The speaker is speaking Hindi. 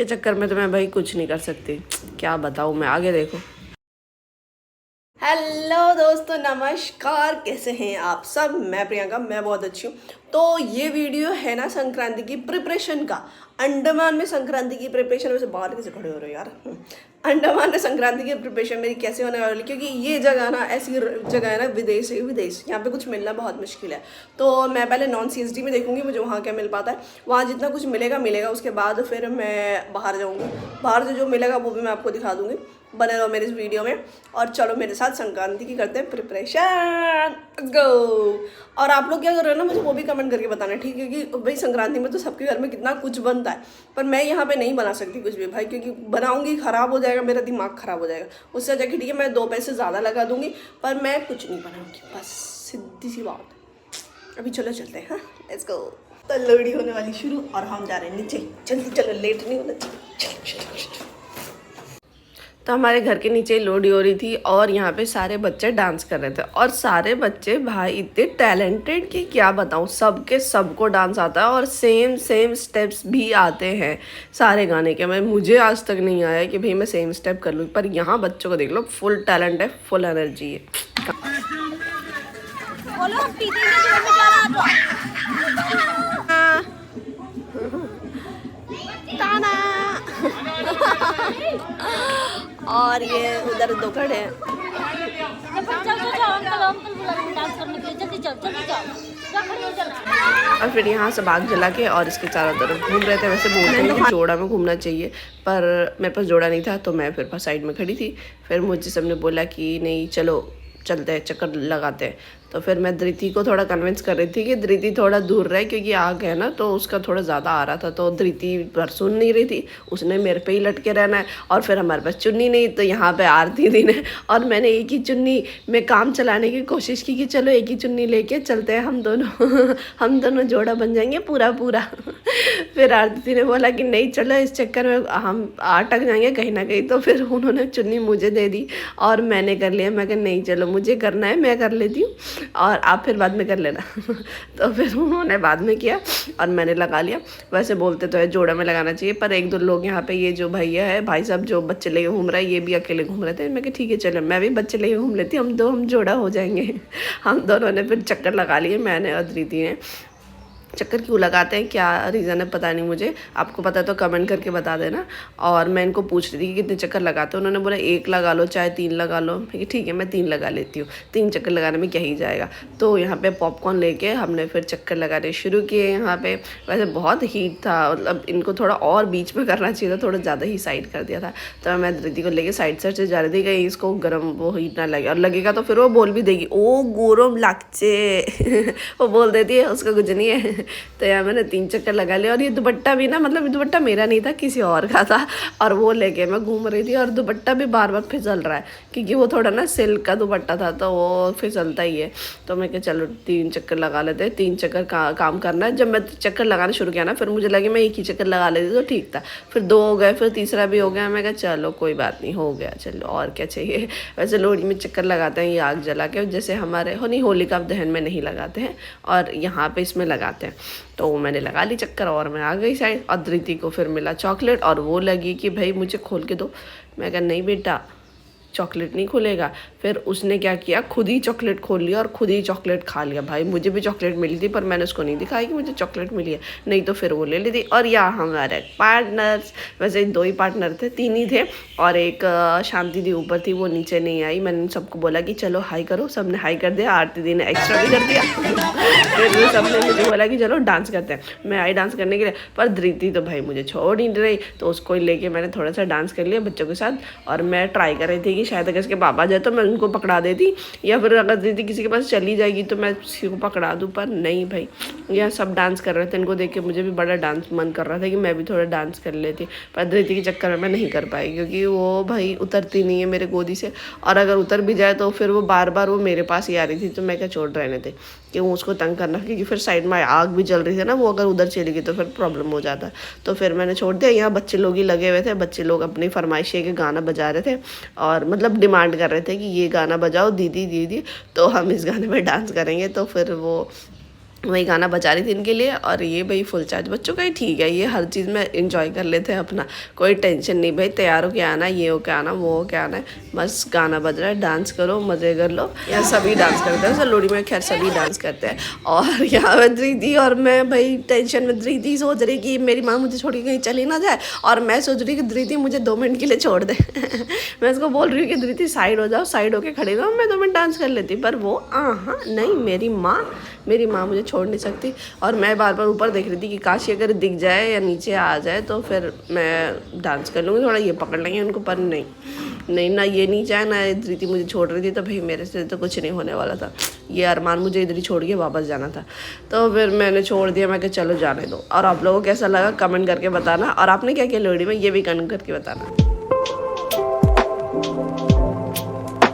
चक्कर में तो मैं भाई कुछ नहीं कर सकती, क्या बताऊँ मैं, आगे देखो। हेलो दोस्तों, नमस्कार, कैसे हैं आप सब। मैं प्रियंका, मैं बहुत अच्छी हूँ। तो ये वीडियो है ना संक्रांति की प्रिपरेशन का। अंडमान में संक्रांति की प्रिपरेशन, वैसे बाहर कैसे खड़े हो रहे हो यार। अंडमान में संक्रांति की प्रिपरेशन मेरी कैसे होने वाली, क्योंकि ये जगह ना ऐसी जगह है ना, विदेश है विदेश, यहाँ पे कुछ मिलना बहुत मुश्किल है। तो मैं पहले नॉन CSD में देखूंगी मुझे वहाँ क्या मिल पाता है। वहाँ जितना कुछ मिलेगा मिलेगा, उसके बाद फिर मैं बाहर जाऊँगी। बाहर से जो मिलेगा वो भी मैं आपको दिखा दूँगी। बने रहो मेरे इस वीडियो में और चलो मेरे साथ संक्रांति की करते हैं प्रिपरेशन। Let's go. और आप लोग क्या कर रहे हो ना, मुझे वो भी कमेंट करके बताना, ठीक है। क्योंकि भाई संक्रांति में तो सबके घर में कितना कुछ बनता है, पर मैं यहाँ पे नहीं बना सकती कुछ भी भाई, क्योंकि बनाऊंगी ख़राब हो जाएगा, मेरा दिमाग ख़राब हो जाएगा। उससे अच्छा कि ठीक है मैं 2 पैसे ज़्यादा लगा दूंगी, पर मैं कुछ नहीं बनाऊंगी, बस सीधी सी बात। अभी चलो चलते हैं, हाँ लेट्स गो। तो लोहड़ी होने वाली शुरू और हम जा रहे हैं नीचे, जल्दी चलो, लेट नहीं होना चाहिए। तो हमारे घर के नीचे लोहड़ी हो रही थी और यहाँ पे सारे बच्चे डांस कर रहे थे। और सारे बच्चे भाई इतने टैलेंटेड कि क्या बताऊँ, सबके सबको डांस आता है और सेम सेम स्टेप्स भी आते हैं सारे गाने के। मुझे आज तक नहीं आया कि भाई मैं सेम स्टेप कर लूँ, पर यहाँ बच्चों को देख लो, फुल टैलेंट है, फुल एनर्जी है। और ये उधर दो खड़े हैं। और फिर यहाँ से आग जला के और इसके चारों तरफ घूम रहे थे। वैसे बोलते हैं कि जोड़ा में घूमना चाहिए, पर मेरे पास जोड़ा नहीं था तो मैं फिर साइड में खड़ी थी। फिर मुझे सबने बोला कि नहीं चलो चलते हैं, चक्कर लगाते हैं। तो फिर मैं धृति को थोड़ा कन्विंस कर रही थी कि धृति थोड़ा दूर रहे, क्योंकि आग है ना तो उसका थोड़ा ज़्यादा आ रहा था। तो धृति पर सुन नहीं रही थी, उसने मेरे पे ही लटके रहना है। और फिर हमारे पास चुन्नी नहीं, तो यहाँ पे आरती दिन है और मैंने एक ही चुन्नी में काम चलाने की कोशिश की कि चलो एक ही चुन्नी लेके चलते हैं हम दोनों हम दोनों जोड़ा बन जाएंगे पूरा पूरा। फिर आरती ने बोला कि नहीं चलो, इस चक्कर में हम अटक जाएंगे कहीं ना कहीं। तो फिर उन्होंने चुन्नी मुझे दे दी और मैंने कर लिया। मैं कहा नहीं चलो, मुझे करना है, मैं कर लेती हूँ और आप फिर बाद में कर लेना। तो फिर उन्होंने बाद में किया और मैंने लगा लिया। वैसे बोलते तो है जोड़ा में लगाना चाहिए, पर 1-2 लोग यहाँ पे, ये जो भैया है भाई साहब जो बच्चे लेके घूम रहा है, ये भी अकेले घूम रहे थे। मैं कहा ठीक है चलो, मैं भी बच्चे लेके घूम लेती हूँ, हम जोड़ा हो जाएंगे। हम दोनों ने फिर चक्कर लगा लिए, मैंने और धृति ने। चक्कर क्यों लगाते हैं, क्या रीज़न है पता नहीं मुझे, आपको पता तो कमेंट करके बता देना। और मैं इनको पूछ रही थी कि कितने चक्कर लगाते हो। उन्होंने बोला 1 लगा लो चाहे 3 लगा लो। ठीक है मैं 3 लगा लेती हूँ, 3 चक्कर लगाने में क्या ही जाएगा। तो यहाँ पे पॉपकॉर्न लेके हमने फिर चक्कर लगाने शुरू किए यहाँ पे। वैसे बहुत हीट था, मतलब इनको थोड़ा और बीच में करना चाहिए था, थोड़ा ज़्यादा ही साइड कर दिया था। तो मैं धृति को लेके साइड से जा रही थी कहीं इसको गर्म वो हीट ना लगे, और लगेगा तो फिर वो बोल भी देगी ओ गरम लागचे। वो बोल देती है, उसका कुछ नहीं है। तो यार मैंने 3 चक्कर लगा लिए। और ये दुपट्टा भी ना, मतलब दुपट्टा मेरा नहीं था, किसी और का था, और वो लेके मैं घूम रही थी। और दुपट्टा भी बार बार फिसल रहा है, क्योंकि वो थोड़ा ना सिल्क का दुपट्टा था तो वो फिसलता ही है। तो मैं क्या चलो 3 चक्कर लगा लेते हैं, 3 चक्कर काम करना है। जब मैं चक्कर लगाना शुरू किया ना, फिर मुझे लगे मैं 1 ही चक्कर लगा लेती तो ठीक था। फिर 2 हो गए, फिर तीसरा भी हो गया। मैं कहा चलो कोई बात नहीं, हो गया चलो, और क्या चाहिए। वैसे लोहड़ी में चक्कर लगाते हैं ये आग जला के, जैसे हमारे नहीं होलिका दहन में नहीं लगाते हैं, और यहाँ पे इसमें लगाते हैं। तो मैंने लगा ली चक्कर और मैं आ गई साइड। और धृति को फिर मिला चॉकलेट और वो लगी कि भाई मुझे खोल के दो। मैं कहा नहीं बेटा, चॉकलेट नहीं खुलेगा। फिर उसने क्या किया, खुद ही चॉकलेट खोल लिया और खुद ही चॉकलेट खा लिया। भाई मुझे भी चॉकलेट मिली थी, पर मैंने उसको नहीं दिखाया कि मुझे चॉकलेट मिली है, नहीं तो फिर वो ले ली थी। और यहाँ हमारे पार्टनर्स, वैसे 2 ही पार्टनर थे, 3 ही थे, और एक शांति दी ऊपर थी, वो नीचे नहीं आई। मैंने सबको बोला कि चलो हाई करो, सब ने हाई कर दिया, आरती दी ने एक्स्ट्रा भी कर दिया। फिर सब ने मुझे बोला कि चलो डांस करते हैं। मैं आई डांस करने के लिए, पर धृति तो भाई मुझे छोड़ नहीं रही, तो उसको लेके मैंने थोड़ा सा डांस कर लिया बच्चों के साथ। और मैं ट्राई कर रही थी कि शायद अगर इसके पापा जाए तो मैं उनको पकड़ा देती, या फिर अगर दीदी किसी के पास चली जाएगी तो मैं किसी को पकड़ा दूँ। पर नहीं भाई, यह सब डांस कर रहे थे, इनको देख के मुझे भी बड़ा डांस मन कर रहा था कि मैं भी थोड़ा डांस कर लेती। पर धृति के चक्कर में मैं नहीं कर पाई, क्योंकि वो भाई उतरती नहीं है मेरे गोदी से, और अगर उतर भी जाए तो फिर वो बार बार वो मेरे पास ही आ रही थी। तो मैं क्या छोड़ रहने थे कि वो उसको तंग करना, क्योंकि फिर साइड में आग भी जल रही थी ना, वो अगर उधर चली गई तो फिर प्रॉब्लम हो जाता। तो फिर मैंने छोड़ दिया। यहाँ बच्चे लोग ही लगे हुए थे, बच्चे लोग अपनी फरमाइशी के गाना बजा रहे थे और मतलब डिमांड कर रहे थे कि ये गाना बजाओ दीदी दीदी, तो हम इस गाने में डांस करेंगे। तो फिर वो वही गाना बजा रही थी इनके लिए। और ये भाई फुल चार्ज बच्चों का ही ठीक है, ये हर चीज़ में इंजॉय कर लेते हैं अपना, कोई टेंशन नहीं भाई तैयार हो के आना, ये हो के आना, वो हो के आना है, बस गाना बज रहा है, डांस करो, मज़े कर लो। यहाँ सभी डांस करते हैं, वैसे लोहड़ी में खैर सभी डांस करते हैं। और यहाँ बज रही थी और मैं भाई टेंशन में रही थी, सोच रही कि मेरी माँ मुझे छोड़ के कहीं चली ना जाए, और मैं सोच रही कि धृति मुझे 2 मिनट के लिए छोड़ दे। मैं उसको बोल रही हूँ कि धृति साइड हो जाओ, साइड होके खड़ी रहो, मैं 2 मिनट डांस कर लेती, पर वो हाँ नहीं, मेरी माँ मुझे छोड़ नहीं सकती। और मैं बार बार ऊपर देख रही थी कि काश अगर दिख जाए या नीचे आ जाए तो फिर मैं डांस कर लूँगी, थोड़ा ये पकड़ लेंगे उनको, पर नहीं ना ये नहीं चाहे ना धृति मुझे छोड़ रही थी, तो भाई मेरे से तो कुछ नहीं होने वाला था, ये अरमान मुझे इधर ही छोड़ के वापस जाना था। तो फिर मैंने छोड़ दिया, मैं कि चलो जाने दो। और आप लोगों को कैसा लगा कमेंट करके बताना, और आपने क्या किया लोहड़ी में ये भी कमेंट करके बताना।